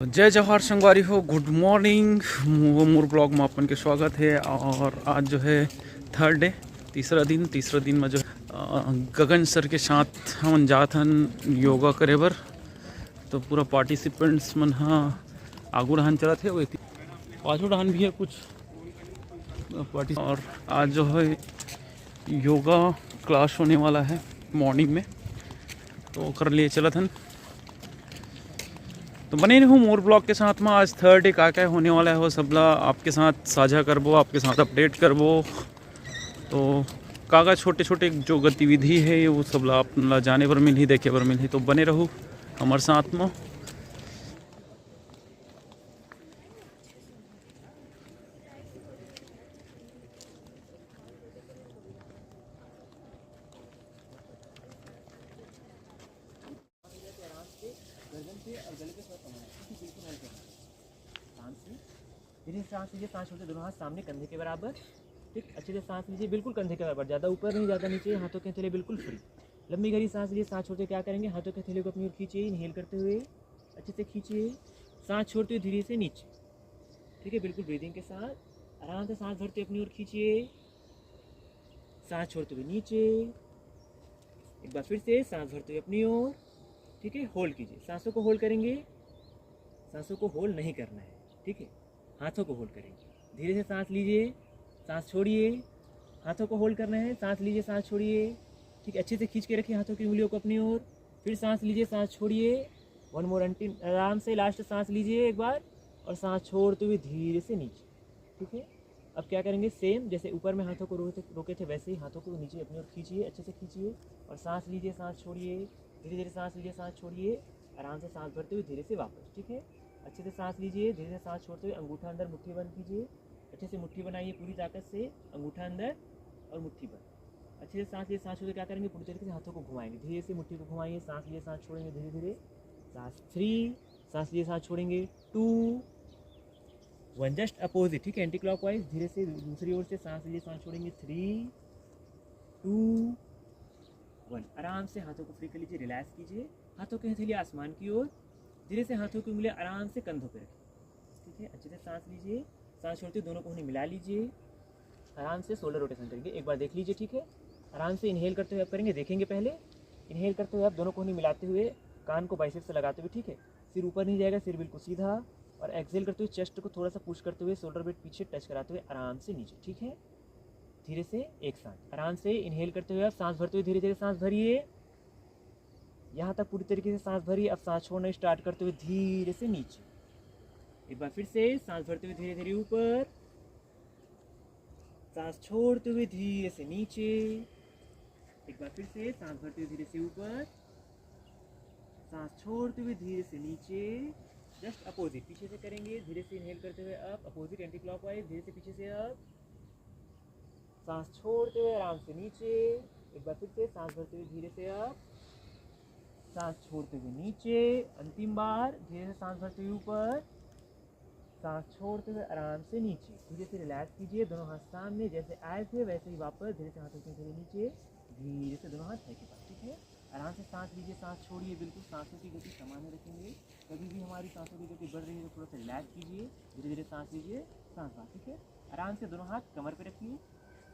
जय जवाहर संगवारी हो, गुड मॉर्निंग। वो मोर ब्लॉग में अपन के स्वागत है। और आज जो है थर्ड डे, तीसरा दिन में जो गगन सर के साथ हम जात हन योगा करे बर। तो पूरा पार्टिसिपेंट्स मन हाँ आगू रहन चलत है, वही पाछू रहन भी है कुछ पार्टी। और आज जो है योगा क्लास होने वाला है मॉर्निंग में, तो कर लिए चलत हन। तो बने रहूँ मोर ब्लॉग के साथ में। आज थर्ड डे क्या क्या होने वाला है वो सबला आपके साथ साझा करबो, आपके साथ अपडेट करबो। तो कागा छोटे छोटे जो गतिविधि है वो सबला अपना जाने पर मिली, देखे पर मिली। तो बने रहूँ हमारे साथ में। धीरे से सांस लीजिए, सांस छोड़ते दोनों हाथ सामने कंधे के बराबर। ठीक, अच्छे से सांस लीजिए, बिल्कुल कंधे के बराबर, ज़्यादा ऊपर नहीं ज़्यादा नीचे। हाथों के हथेली बिल्कुल फ्री। लंबी गहरी सांस लीजिए। सांस छोड़ते क्या करेंगे, हाथों के हथेली को अपनी ओर खींचिए, इनहेल करते हुए अच्छे से खींचिए। सांस छोड़ते हुए धीरे से नीचे। ठीक है, बिल्कुल ब्रीदिंग के साथ आराम से सांस भरते अपनी ओर खींचिए, सांस छोड़ते हुए नीचे। एक बार फिर से सांस भरते हुए अपनी ओर। ठीक है, होल्ड कीजिए। सांसों को होल्ड करेंगे, सांसों को होल्ड नहीं करना है। ठीक है, हाथों को होल्ड करेंगे। धीरे से सांस लीजिए, सांस छोड़िए। हाथों को होल्ड करना है, सांस लीजिए, सांस छोड़िए। ठीक है, अच्छे से खींच के रखिए हाथों की उंगलियों को अपनी ओर। फिर सांस लीजिए, सांस छोड़िए। वन मोर अंटिल, आराम से लास्ट सांस लीजिए एक बार, और सांस छोड़ते हुए धीरे से नीचे। ठीक है, अब क्या करेंगे, सेम जैसे ऊपर में हाथों को रोके थे वैसे ही हाथों को नीचे अपनी ओर खींचिए, अच्छे से खींचिए और सांस लीजिए, सांस छोड़िए। धीरे धीरे सांस लीजिए, सांस छोड़िए। आराम से सांस भरते हुए धीरे से वापस। ठीक है, अच्छे से सांस लीजिए, धीरे से सांस छोड़ते हुए अंगूठा अंदर, मुट्ठी बंद कीजिए। अच्छे से मुट्ठी बनाइए पूरी ताकत से, अंगूठा अंदर और मुट्ठी बंद। अच्छे से सांस लिए, सांस छोड़ते क्या करेंगे, पूरी तरीके से हाथों को घुमाएंगे। धीरे से मुट्ठी को घुमाइए, सांस लिए, सांस छोड़ेंगे धीरे धीरे। सांस 3, सांस लिए, सांस छोड़ेंगे 2, 1, जस्ट अपोजिट। ठीक है, एंटी क्लॉकवाइज। धीरे से दूसरी ओर से सांस लिए, सांस छोड़ेंगे 3, 2, 1। आराम से हाथों को फ्री कर लीजिए, रिलैक्स कीजिए। हाथों के हथेली आसमान की ओर। धीरे से हाथों की उंगलियां आराम से कंधों पर रखिए। ठीक है, अच्छे से सांस लीजिए, सांस छोड़ते दोनों को मिला लीजिए। आराम से शोल्डर रोटेशन करेंगे, एक बार देख लीजिए। ठीक है, आराम से इनहेल करते हुए आप करेंगे, देखेंगे पहले। इनहेल करते हुए आप दोनों को मिलाते हुए, कान को बाइसेप से लगाते हुए। ठीक है, सिर ऊपर नहीं जाएगा, सिर बिल्कुल सीधा। और एक्सेल करते हुए चेस्ट को थोड़ा सा पुश करते हुए, शोल्डर बेड पीछे टच कराते हुए आराम से नीचे। ठीक है, धीरे से एक साथ आराम से इनहेल करते हुए आप सांस भरते हुए धीरे धीरे सांस भरिए। यहाँ तक पूरी तरीके से सांस भरिए। अब सांस छोड़ना स्टार्ट करते हुए धीरे से नीचे। एक बार फिर से सांस भरते हुए धीरे धीरे ऊपर, सांस छोड़ते हुए धीरे से नीचे। एक बार फिर से सांस भरते हुए धीरे से ऊपर, सांस छोड़ते हुए धीरे से नीचे। जस्ट अपोजिट पीछे से करेंगे, धीरे से इनहेल करते हुए अप, अपोजिट एंटी क्लॉकवाइज। धीरे से पीछे से अप, सांस छोड़ते हुए आराम से नीचे। एक बार फिर से सांस भरते हुए धीरे से अप, सांस छोड़ते हुए नीचे। अंतिम बार, धीरे से सांस भरते हुए ऊपर, सांस छोड़ते हुए आराम से नीचे। धीरे से रिलैक्स कीजिए, दोनों हाथ सामने, जैसे आए थे वैसे ही वापस। धीरे से हाथों के नीचे, धीरे से दोनों हाथ है के पास। ठीक है, आराम से सांस लीजिए, सांस छोड़िए। बिल्कुल सांसों की गति सामान्य रखेंगे। कभी भी हमारी सांसों की गति बढ़ रही है तो थोड़ा सा रिलैक्स कीजिए। धीरे धीरे सांस लीजिए, सांस बाहर। ठीक है, आराम से दोनों हाथ कमर पर रखिए।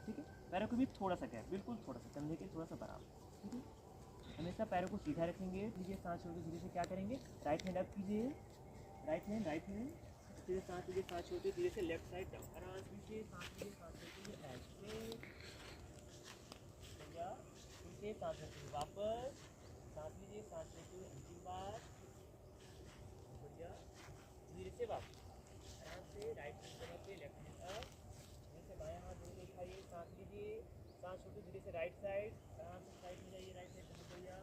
ठीक है, पैरों को भी थोड़ा सा गैप, बिल्कुल थोड़ा सा कंधे के थोड़ा सा बराबर। ठीक है, हमेशा पैरों को सीधा रखेंगे। लीजिए, सांस छोड़कर धीरे से क्या करेंगे, राइट हैंड अप कीजिए, राइट हैंड। धीरे सांस लीजिए, सांस छोड़ते धीरे से लेफ्ट साइड डाउन। आराम से सांस लीजिए, सांस छोड़ते ऐसे बढ़िया। फिर से सांस लेते वापस, सांस लीजिए, सांस लेते हुए अंतिम बार बढ़िया। धीरे से वापस आराम से राइट हैंड कमर पे, लेफ्ट हैंड अप। धीरे से बाएं हाथ दोनों उठाइए, सांस लीजिए, सांस छोड़ते धीरे से राइट साइड, आराम से साइड में जाइए, राइट साइड बहुत बढ़िया।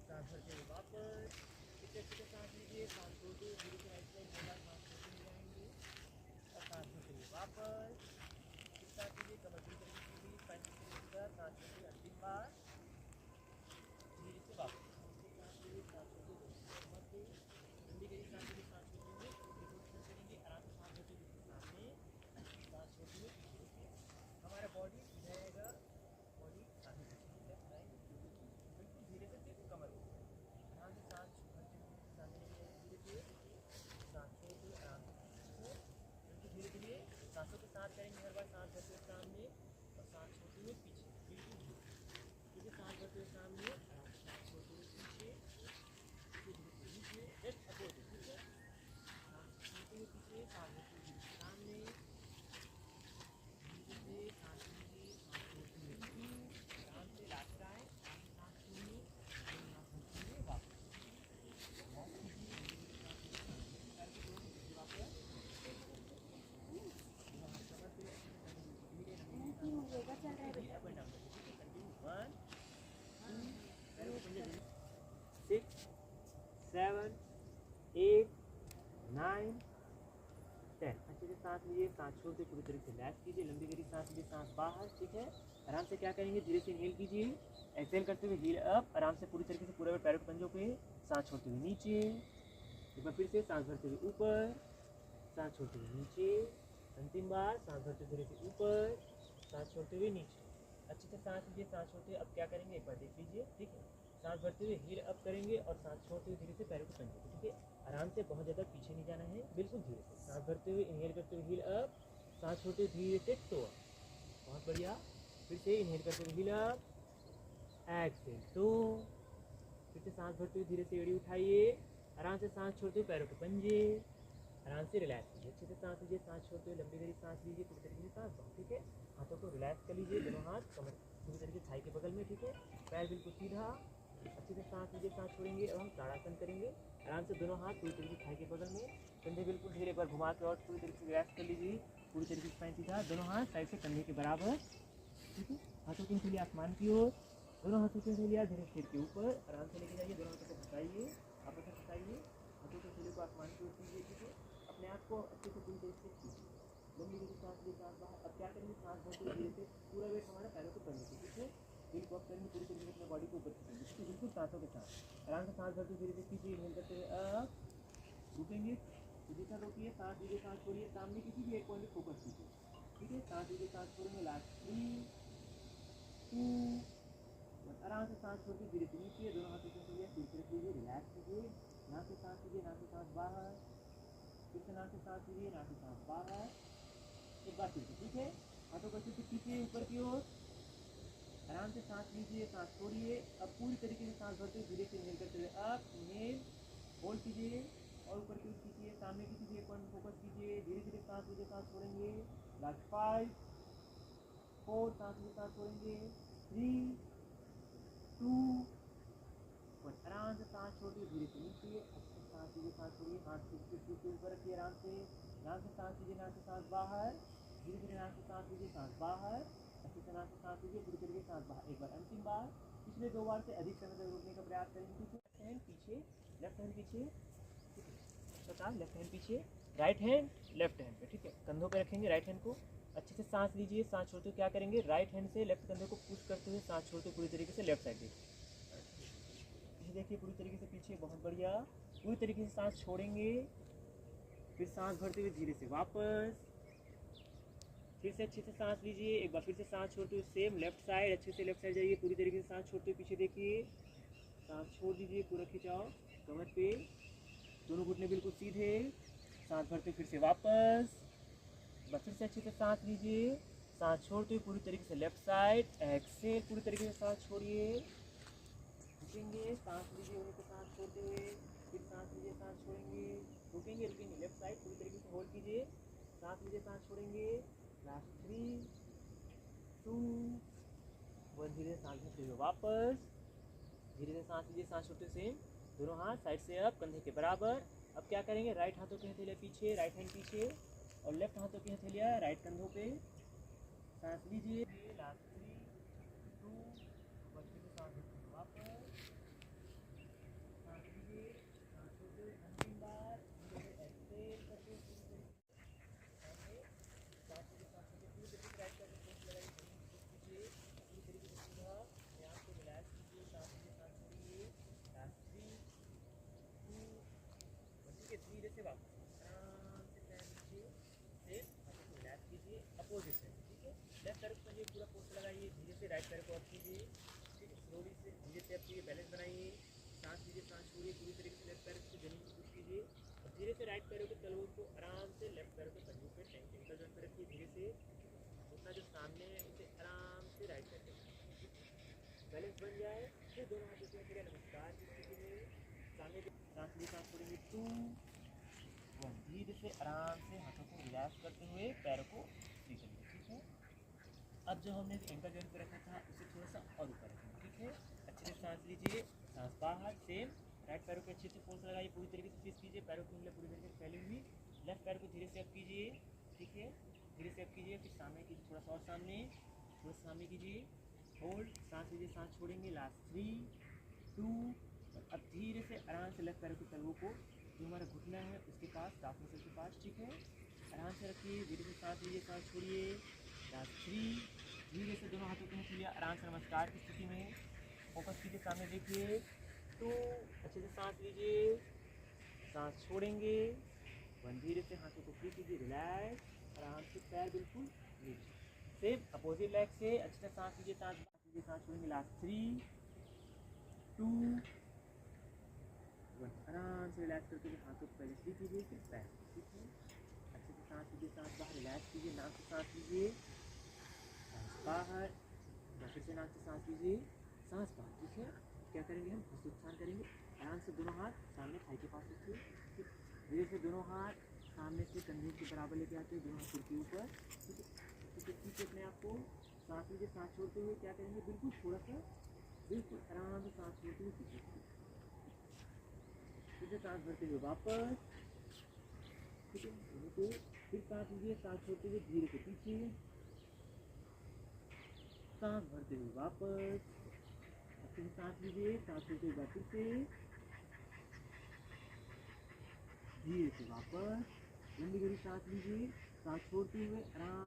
सांस भरते हुए वापस, फिर अच्छे से सांस लीजिए, सांस छोड़ते धीरे से राइट साइड बोला, सांस छोड़ते जाएंगे और सांस भरते हुए वापस। फिर सांस लीजिए, कमर पूरी तरीके से सीधी, स्पाइन सीधा, सांस छोड़ते अंतिम बार धीरे से वापस। सांस लीजिए, सांस छोड़ते लंबी गई सांस लीजिए, सांस छोड़ते रोटेशन करेंगे। आराम से सांस भरते हुए सामने, सांस छोड़ते हुए धीरे से हमारा बॉडी सीधा रहेगा, बॉडी आगे लेफ्ट राइट बिल्कुल धीरे से देखो कमर को। आराम से सांस भरते हुए सामने लेके जाइए, धीरे से छोड़ते हुए सामने, आराम से सांस छोड़ते हुए पीछे, नीचे, लेफ्ट अपोजिट, ठीक है। सांस छोड़ते हुए पीछे, सांस भरते हुए सामने, नीचे से सांस लीजिए, सांस छोड़ते हुए आराम से लास्ट टाइम, आराम से सांस छोड़िए, सांस भरते हुए वापस वॉक कीजिए, वापस कमर पे धीरे योगा चल रहा है बेटा। अप एंड डाउन करिए, कंटिन्यू 1 2 6 7 8 9 10। अच्छे से सांस लीजिए, सांस छोड़ते पूरी तरीके से रिलैक्स कीजिए, लंबी गहरी सांस लीजिए, सांस बाहर, ठीक है। आराम से क्या करेंगे, धीरे से इनहेल कीजिए, एक्सहेल करते हुए हील अप, आराम से पूरी तरीके से पूरे वेट पैरों के पंजों पे, सांस छोड़ते हुए नीचे, एक बार फिर से सांस भरते हुए ऊपर, सांस छोड़ते हुए नीचे, अंतिम बार सांस भरते धीरे से ऊपर, सांस छोड़ते हुए नीचे। अच्छे से सांस लीजिए, सांस छोड़ते हुए अब क्या करेंगे एक बार देख लीजिए, ठीक है। सांस भरते हुए हील अप करेंगे और सांस छोड़ते हुए धीरे से पैरों को पंजे पे, ठीक है। आराम से, बहुत ज़्यादा पीछे नहीं जाना है, बिल्कुल धीरे से सांस भरते हुए इनहेल करते हुए हील अप, सांस छोड़ते हुए धीरे से टो अप, बहुत बढ़िया। फिर से इनहेल करते हुए हील अप, एक्सहेल टो, फिर से सांस भरते हुए धीरे से एड़ी उठाइए, आराम से सांस छोड़ते हुए पैरों के पंजे, आराम से रिलैक्स कीजिए, अच्छे से सांस लीजिए, सांस छोड़ते हुए लंबी गहरी सांस लीजिए, पूरी तरीके से सांस बाहर, ठीक है। हाथों को रिलैक्स कर लीजिए, दोनों हाथ कमर पूरी तरीके से थाई के बगल में, ठीक है। पैर बिल्कुल सीधा, अच्छे से सांस लीजिए, सांस छोड़ेंगे और हम ताड़ासन करेंगे। आराम से दोनों हाथ पूरी तरीके से थाई के बगल में, कंधे बिल्कुल धीरे एक बार घुमा के और पूरी तरीके से रिलैक्स कर लीजिए, पूरी तरीके से स्पाइन सीधा, दोनों हाथ साइड से कंधे के बराबर, ठीक है। हाथों की हथेली आसमान की ओर, दोनों हाथों की हथेलियाँ धीरे सिर के ऊपर आराम से लेके जाइए, दोनों हाथों को घुसाइए, आपस में घुसाइए, हाथों की हथेली को आसमान की ओर कीजिए, ठीक है। अपने आप को अच्छे से पूरी तरीके से खींचिए, लंबी गहरी सांस ली, सांस बाहर। अब क्या करेंगे, सांस भरते हुए धीरे से पूरा वेट हमारा पैरों को पंजे पे, ठीक है। हिल को अप करेंगे, पूरी तरीके से अपने बॉडी को ऊपर खींचेंगे, ठीक है, बिल्कुल सांसों के साथ। आराम से सांस भरते हुए धीरे से खींचिए, इनहेल करते हुए अप, रुकेंगे, सीधी सा रोकिए, सांस लीजिए, सांस छोड़िए, सामने किसी भी एक पॉइंट पे फोकस कीजिए, ठीक है। सांस लीजिए, सांस छोड़ेंगे, लास्ट 3 2 1। आराम से सांस छोड़िए, धीरे से नीचे, दोनों हाथों को सिर पे रख लीजिए, रिलैक्स कीजिए, यहाँ से सांस लीजिए, यहाँ से सांस बाहर, फिर से नाक से सांस लीजिए, नाक से सांस बाहर, एक बार फिर से, ठीक है। हाथों को अच्छे से खींचिए ऊपर की ओर, आराम से सांस लीजिए, सांस छोड़िए। अब पूरी तरीके से सांस भरते हुए धीरे से इनहेल करते हुए अप, इनहेल, होल्ड कीजिए और ऊपर की ओर खींचिए, सामने किसी भी एक पॉइंट फोकस कीजिए, धीरे धीरे सांस लीजिए, सांस छोड़ेंगे, लास्ट 5 4, सांस लीजिए, सांस छोड़ेंगे, 3 2 1। आराम से सांस छोड़िए, धीरे से नीचे, अच्छे से सांस लीजिए, सांस छोड़िए, हाथ के ऊपर रखिए, आराम से नाक से सांस लीजिए, नाक से सांस बाहर, धीरे धीरे नाक से सांस लीजिए, सांस बाहर, अच्छे से नाक से सांस लीजिए, पूरी तरीके से सांस बाहर। एक बार अंतिम बार, पिछले 2 बार से अधिक समय तक रुकने का प्रयास करेंगे, ठीक है। लेफ्ट हैंड पीछे, लेफ्ट हैंड पीछे, ठीक है। बता, लेफ्ट हैंड पीछे, राइट हैंड लेफ्ट हैंड पे, ठीक है। कंधों पे रखेंगे राइट हैंड को, अच्छे से सांस लीजिए, सांस छोड़ते हुए क्या करेंगे, राइट हैंड से लेफ्ट कंधे को पुश करते हुए सांस छोड़ते हुए पूरी तरीके से लेफ्ट साइड देखिए, देखिए पूरी तरीके से पीछे, बहुत बढ़िया। पूरी तरीके से सांस छोड़ेंगे, फिर सांस भरते हुए धीरे से वापस, फिर से अच्छे से सांस लीजिए, एक बार फिर से सांस छोड़ते हुए सेम लेफ्ट साइड, अच्छे से लेफ्ट साइड जाइए, पूरी तरीके से सांस छोड़ते हुए पीछे देखिए, सांस छोड़ दीजिए, पूरा खिंचाओ कमर पे, दोनों घुटने बिल्कुल सीधे, सांस भरते हुए फिर से वापस, बस फिर से अच्छे से सांस लीजिए, सांस छोड़ते हुए पूरी तरीके से लेफ्ट साइड, एक्सेल, पूरी तरीके से सांस छोड़िए, रुकेंगे, सांस लीजिए, वहीं पे सांस छोड़ते हुए, फिर सांस लीजिए, सांस छोड़ेंगे, रुकेंगे, रुकेंगे, लेफ्ट साइड पूरी तरीके से होल्ड कीजिए, सांस लीजिए, सांस छोड़ेंगे, लास्ट 3 2 1। धीरे से सांस भरते हुए वापस, धीरे से सांस लीजिए, सांस छोड़ते सेम, दोनों हाथ साइड से अप, कंधे के बराबर। अब क्या करेंगे, राइट हाथों की हथेलियाँ पीछे, राइट हैंड पीछे, और लेफ्ट हाथों की हथेलियाँ राइट कंधों पे, सांस लीजिए, लास्ट 3 2 1। फिर से सांस भरते हुए वापस, सांस लीजिए, सांस छोड़ते हुए अंतिम बार, धीरे से एक्सहेल करते हुए पूरी तरीके से सामने, सांस लीजिए, सांस छोड़िए, पूरी तरीके से राइट करके फोर्स लगाइए, जमीन को पुश कीजिए, पूरी तरीके से सीधा, अपने आप को रिलैक्स कीजिए, सांस लीजिए, सांस छोड़िए, लास्ट 3 2 1। ठीक है, धीरे से वापस आराम से पैर नीचे, सेम हाथों को रिलैक्स कीजिए, अपोजिट साइड, ठीक है। लेफ्ट पैर को पूरा फोर्स लगाइए, धीरे से राइट पैर को अप कीजिए, ठीक है, स्लोली से धीरे से अप कीजिए, बैलेंस बनाइए, सांस लीजिए, सांस छोड़िए, पूरी तरीके से लेफ्ट पैर को जमीन को पुश कीजिए, और धीरे से राइट पैरों के तलवों को आराम से लेफ्ट पैरों के पंजों पे एंकल जॉइंट पे रखिए, धीरे से घुटना जो सामने है उसे आराम से राइट पैर पे, बैलेंस बन जाए, फिर दोनों हाथों से फिर नमस्कार की स्थिति में सामने सांस लीजिए, सांस छोड़ेंगे 2 1। धीरे से आराम से हाथों को रिलैक्स करते हुए पैरों को फ्री करिए, ठीक है। अब जो हमने एंकल जॉइंट पे रखा था उसे थोड़ा सा और ऊपर रखेंगे, ठीक है। अच्छे से सांस लीजिए, सांस बाहर, सेम राइट पैरों पे अच्छे से फोर्स लगाइए, पूरी तरीके से स्विच कीजिए, पैरों की उंगलियां पूरी तरीके से फैली हुई। लेफ्ट पैर को धीरे से अप कीजिए, ठीक है, धीरे से अप कीजिए, फिर सामने कीजिए, थोड़ा सा और सामने, थोड़ा सा सामने कीजिए, होल्ड, सांस लीजिए, सांस छोड़ेंगे, लास्ट 3 2। अब धीरे से आराम से लेफ्ट पैरों के तलवों को जो हमारा घुटना है उसके पास, काफ मसल के पास, ठीक है, आराम से रखिए, धीरे से सांस लीजिए, सांस छोड़िए, लास्ट 3। धीरे से दोनों हाथों को नीचे लिया, आराम से नमस्कार की स्थिति में फोकस कीजिए, सामने देखिए। 2 अच्छे से सांस लीजिए, सांस छोड़ेंगे, 1। धीरे से हाथों को फ्री कीजिए, रिलैक्स, आराम से पैर बिल्कुल नीचे। सेम अपोजिट लेग से अच्छे से सांस लीजिए, सांस लीजिए, सांस छोड़ेंगे, लास्ट 3 2 1। आराम से रिलैक्स करके हाथों को पहले फ्री कीजिए, फिर पैर, ठीक है। अच्छे से सांस लीजिए, सांस बाहर, रिलैक्स कीजिए, नाक से सांस लीजिए, सांस बाहर, फिर से नाक से सांस लीजिए, सांस बाहर, ठीक है। क्या करेंगे हम, हस्तोत्थान करेंगे, आराम से दोनों हाथ सामने थाई के पास रखिए, ठीक। धीरे से दोनों हाथ सामने से कंधे के बराबर लेके आते हैं, दोनों हाथ सिर के ऊपर, ठीक है। ठीक है, ठीक है, अपने आप को सांस लीजिए, सांस छोड़ते हुए क्या करेंगे, बिल्कुल थोड़ा सा बिल्कुल आराम से सांस छोड़ते हुए पीछे, फिर से सांस भरते हुए वापस, ठीक है, फिर सांस लीजिए, सांस छोड़ते हुए धीरे से पीछे, सांस भरते हुए वापस, फिर सांस लीजिए, सांस छोड़ते हुए फिर से धीरे से वापस, लंबी गहरी सांस लीजिए, सांस छोड़ते हुए आराम